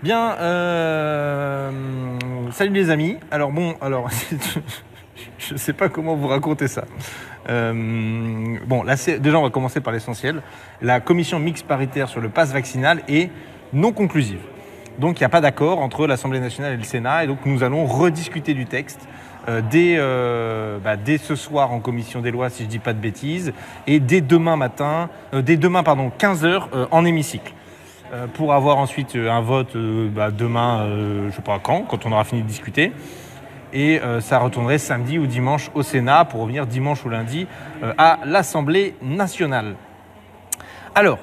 Bien, salut les amis. Alors je sais pas comment vous raconter ça. Déjà on va commencer par l'essentiel. La commission mixte paritaire sur le pass vaccinal est non conclusive. Donc il n'y a pas d'accord entre l'Assemblée nationale et le Sénat, et donc nous allons rediscuter du texte dès ce soir en commission des lois, si je dis pas de bêtises, et dès demain 15h en hémicycle. Pour avoir ensuite un vote demain, je sais pas quand on aura fini de discuter. Et ça retournerait samedi ou dimanche au Sénat pour revenir dimanche ou lundi à l'Assemblée nationale. Alors,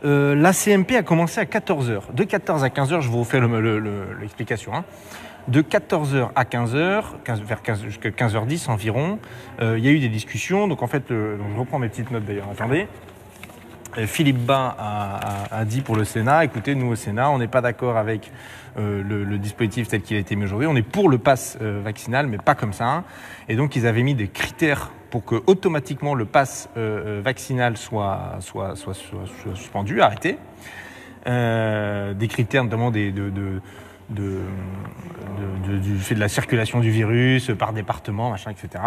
la CMP a commencé à 14h. De 14 à 15h, je vous refais l'explication. De 14h à 15h, jusqu'à 15h10 environ, il y a eu des discussions. Donc en fait, je reprends mes petites notes d'ailleurs, attendez. Philippe Bas a dit pour le Sénat, écoutez, nous au Sénat, on n'est pas d'accord avec le dispositif tel qu'il a été mis aujourd'hui. On est pour le pass vaccinal, mais pas comme ça. Et donc, ils avaient mis des critères pour que automatiquement le pass vaccinal soit suspendu, arrêté. Des critères notamment du fait de la circulation du virus par département, machin, etc.,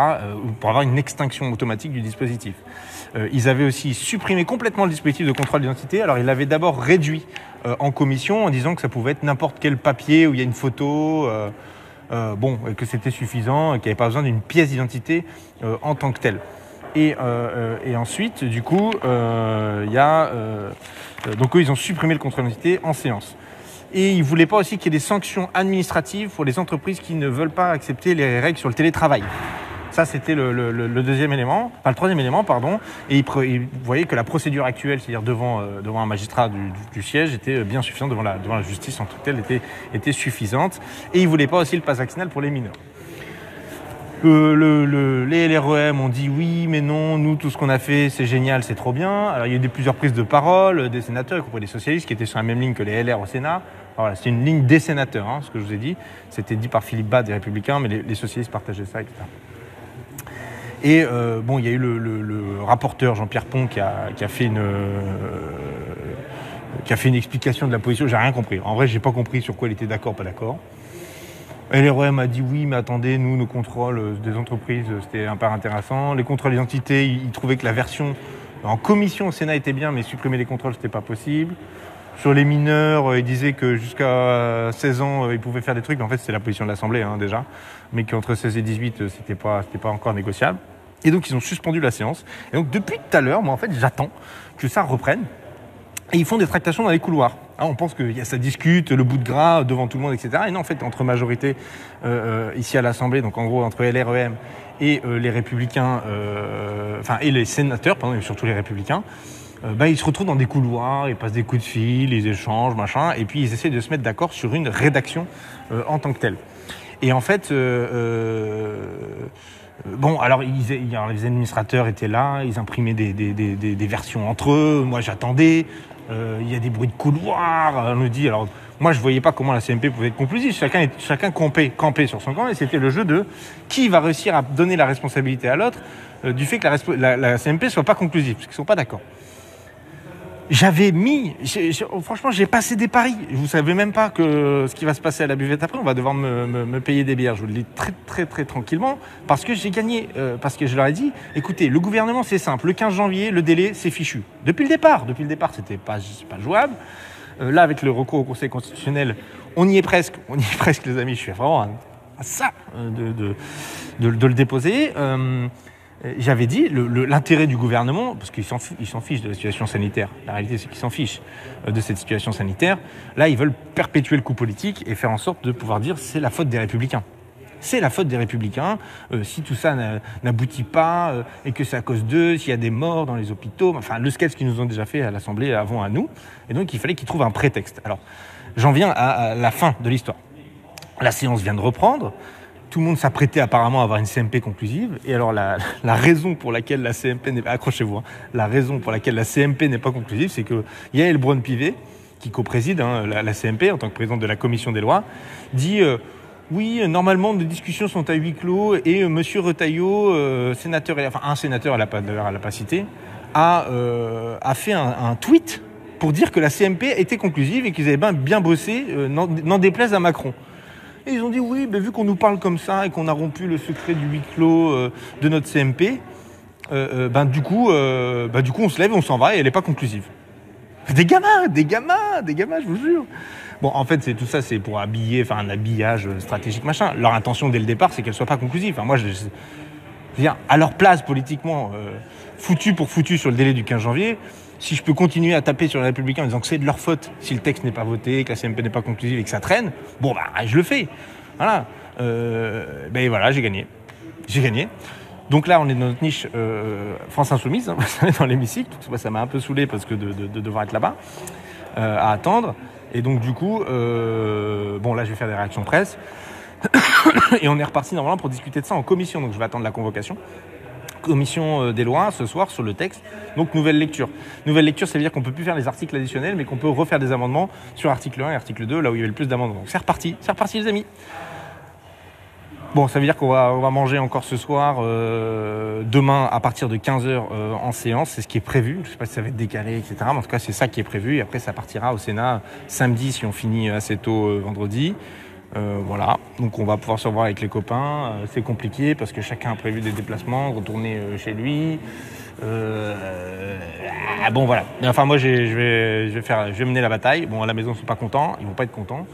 pour avoir une extinction automatique du dispositif. Ils avaient aussi supprimé complètement le dispositif de contrôle d'identité. Alors, ils l'avaient d'abord réduit en commission en disant que ça pouvait être n'importe quel papier où il y a une photo, que c'était suffisant, qu'il n'y avait pas besoin d'une pièce d'identité en tant que telle. Et ensuite, du coup, donc eux, ils ont supprimé le contrôle d'identité en séance. Et ils ne voulaient pas aussi qu'il y ait des sanctions administratives pour les entreprises qui ne veulent pas accepter les règles sur le télétravail. Ça, c'était le troisième élément, pardon. Et ils voyaient que la procédure actuelle, c'est-à-dire devant un magistrat du siège, était bien suffisante, devant la justice en tant que telle, était suffisante. Et ils ne voulaient pas aussi le pass vaccinal pour les mineurs. Les LREM ont dit oui, mais non, nous, tout ce qu'on a fait, c'est génial, c'est trop bien. Alors, il y a eu plusieurs prises de parole des sénateurs, y compris des socialistes, qui étaient sur la même ligne que les LR au Sénat. Voilà, c'était une ligne des sénateurs, ce que je vous ai dit. C'était dit par Philippe Bas des Républicains, mais les socialistes partageaient ça, etc. Et il y a eu le rapporteur Jean-Pierre Pont qui a fait une explication de la position. J'ai rien compris. En vrai, j'ai pas compris sur quoi il était d'accord, pas d'accord. LREM a dit oui, mais attendez, nous, nos contrôles des entreprises, c'était un peu intéressant. Les contrôles d'identité, ils trouvaient que la version en commission au Sénat était bien, mais supprimer les contrôles, c'était pas possible. Sur les mineurs, ils disaient que jusqu'à 16 ans, ils pouvaient faire des trucs. Mais en fait, c'était la position de l'Assemblée, déjà. Mais qu'entre 16 et 18, c'était pas encore négociable. Et donc, ils ont suspendu la séance. Et donc, depuis tout à l'heure, moi, en fait, j'attends que ça reprenne. Et ils font des tractations dans les couloirs. On pense que ça discute, le bout de gras devant tout le monde, etc. Et non, en fait, entre majorité ici à l'Assemblée, donc en gros entre LREM et les Républicains, et les sénateurs, pardon, et surtout les Républicains, ils se retrouvent dans des couloirs, ils passent des coups de fil, ils échangent, machin, et puis ils essaient de se mettre d'accord sur une rédaction en tant que telle. Et en fait, les administrateurs étaient là, ils imprimaient des versions entre eux. Moi, j'attendais. Il y a des bruits de couloir. On nous dit. Alors, moi, je voyais pas comment la CMP pouvait être conclusive. Chacun campait sur son camp, et c'était le jeu de qui va réussir à donner la responsabilité à l'autre du fait que la CMP soit pas conclusive, parce qu'ils sont pas d'accord. Franchement, j'ai passé des paris. Vous savez même pas que ce qui va se passer à la buvette après, on va devoir me payer des bières. Je vous le dis très, très, très tranquillement, parce que j'ai gagné. Parce que je leur ai dit, écoutez, le gouvernement, c'est simple. Le 15 janvier, le délai, c'est fichu. Depuis le départ, c'était pas jouable. Là, avec le recours au Conseil constitutionnel, on y est presque, les amis. Je suis vraiment à ça de le déposer. J'avais dit, l'intérêt du gouvernement, parce qu'ils s'en fichent de la situation sanitaire, la réalité c'est qu'ils s'en fichent de cette situation sanitaire, là ils veulent perpétuer le coup politique et faire en sorte de pouvoir dire c'est la faute des Républicains. C'est la faute des Républicains, si tout ça n'aboutit pas, et que c'est à cause d'eux, s'il y a des morts dans les hôpitaux, enfin le sketch qu'ils nous ont déjà fait à l'Assemblée avant à nous, et donc il fallait qu'ils trouvent un prétexte. Alors, j'en viens à la fin de l'histoire. La séance vient de reprendre. Tout le monde s'apprêtait apparemment à avoir une CMP conclusive. Et alors, la raison pour laquelle la CMP n'est pas... Accrochez-vous, la raison pour laquelle la CMP n'est pas conclusive, c'est que Yaël Braun-Pivet, qui co-préside la CMP en tant que présidente de la commission des lois, dit oui, normalement, nos discussions sont à huis clos et monsieur Retailleau, sénateur, un sénateur, elle n'a pas cité, a fait un tweet pour dire que la CMP était conclusive et qu'ils avaient bien bossé, n'en déplaise à Macron. Et ils ont dit oui, vu qu'on nous parle comme ça et qu'on a rompu le secret du huis clos de notre CMP, du coup on se lève et on s'en va et elle n'est pas conclusive. Des gamins, je vous jure. Bon, en fait, tout ça, c'est pour habiller, faire un habillage stratégique, machin. Leur intention dès le départ, c'est qu'elle soit pas conclusive. Enfin, moi, je veux dire, à leur place politiquement, foutu pour foutu sur le délai du 15 janvier, si je peux continuer à taper sur les Républicains en disant que c'est de leur faute si le texte n'est pas voté, que la CMP n'est pas conclusive et que ça traîne, je le fais. Voilà. Voilà, j'ai gagné. Donc là, on est dans notre niche France Insoumise, dans l'hémicycle. Ça m'a un peu saoulé parce que de devoir être là-bas, à attendre. Et donc, du coup, là, je vais faire des réactions presse. Et on est reparti normalement pour discuter de ça en commission. Donc, je vais attendre la convocation. Commission des lois ce soir sur le texte. Donc, nouvelle lecture. Nouvelle lecture, ça veut dire qu'on ne peut plus faire les articles additionnels, mais qu'on peut refaire des amendements sur article 1 et article 2, là où il y avait le plus d'amendements. Donc, c'est reparti, les amis. Bon, ça veut dire qu'on va manger encore ce soir, demain à partir de 15h en séance, c'est ce qui est prévu. Je ne sais pas si ça va être décalé, etc. Mais en tout cas, c'est ça qui est prévu. Et après, ça partira au Sénat samedi si on finit assez tôt vendredi. Voilà, donc on va pouvoir se revoir avec les copains. C'est compliqué parce que chacun a prévu des déplacements, retourner chez lui. Voilà. Enfin, moi, je vais mener la bataille. Bon, à la maison, ils ne sont pas contents, ils ne vont pas être contents.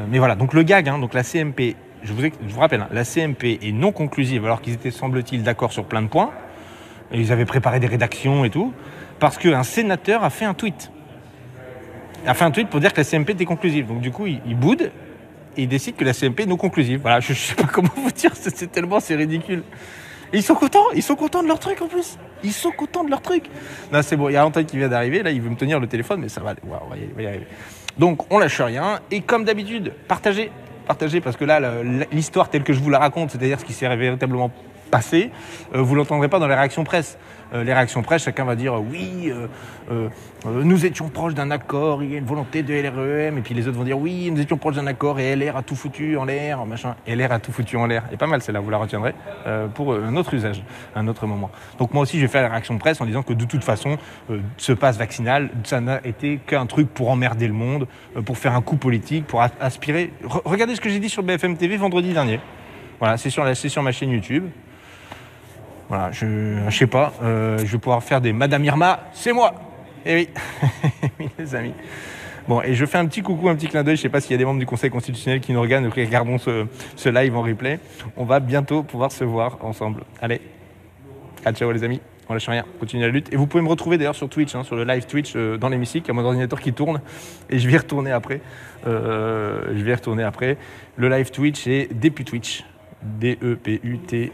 Mais voilà, donc le gag, donc la CMP... Je vous rappelle, la CMP est non conclusive alors qu'ils étaient, semble-t-il, d'accord sur plein de points. Et ils avaient préparé des rédactions et tout. Parce qu'un sénateur a fait un tweet. Pour dire que la CMP était conclusive. Donc du coup, il boude et il décide que la CMP est non conclusive. Voilà, je ne sais pas comment vous dire, c'est ridicule. Et ils sont contents de leur truc en plus. Non, c'est bon, il y a Antoine qui vient d'arriver, là il veut me tenir le téléphone, mais ça va aller, on va y arriver. Donc on lâche rien, et comme d'habitude, partagez parce que là, l'histoire telle que je vous la raconte, c'est-à-dire ce qui s'est véritablement passé, vous ne l'entendrez pas dans les réactions presse. Les réactions presse, chacun va dire oui, nous étions proches d'un accord, il y a une volonté de LREM, et puis les autres vont dire oui, nous étions proches d'un accord et LR a tout foutu en l'air, machin. LR a tout foutu en l'air. Et pas mal celle-là, vous la retiendrez pour un autre usage, un autre moment. Donc moi aussi, je vais faire la réaction presse en disant que de toute façon, ce passe vaccinal, ça n'a été qu'un truc pour emmerder le monde, pour faire un coup politique, pour aspirer. Regardez ce que j'ai dit sur BFM TV vendredi dernier. Voilà, c'est sur ma chaîne YouTube. Voilà, je sais pas, je vais pouvoir faire des Madame Irma, c'est moi. Eh oui, oui les amis. Bon, et je fais un petit coucou, un petit clin d'œil, je sais pas s'il y a des membres du Conseil constitutionnel qui nous regardent, qui regarderont ce live en replay. On va bientôt pouvoir se voir ensemble. Allez, ciao les amis, on lâche rien, continue la lutte. Et vous pouvez me retrouver d'ailleurs sur Twitch, sur le live Twitch dans l'hémicycle, il y a mon ordinateur qui tourne, et je vais y retourner après. Le live Twitch est Deputwitch, DEPUTWITCH.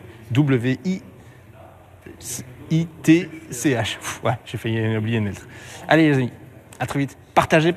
Ouais, j'ai failli oublier une lettre. Allez les amis, à très vite. Partagez.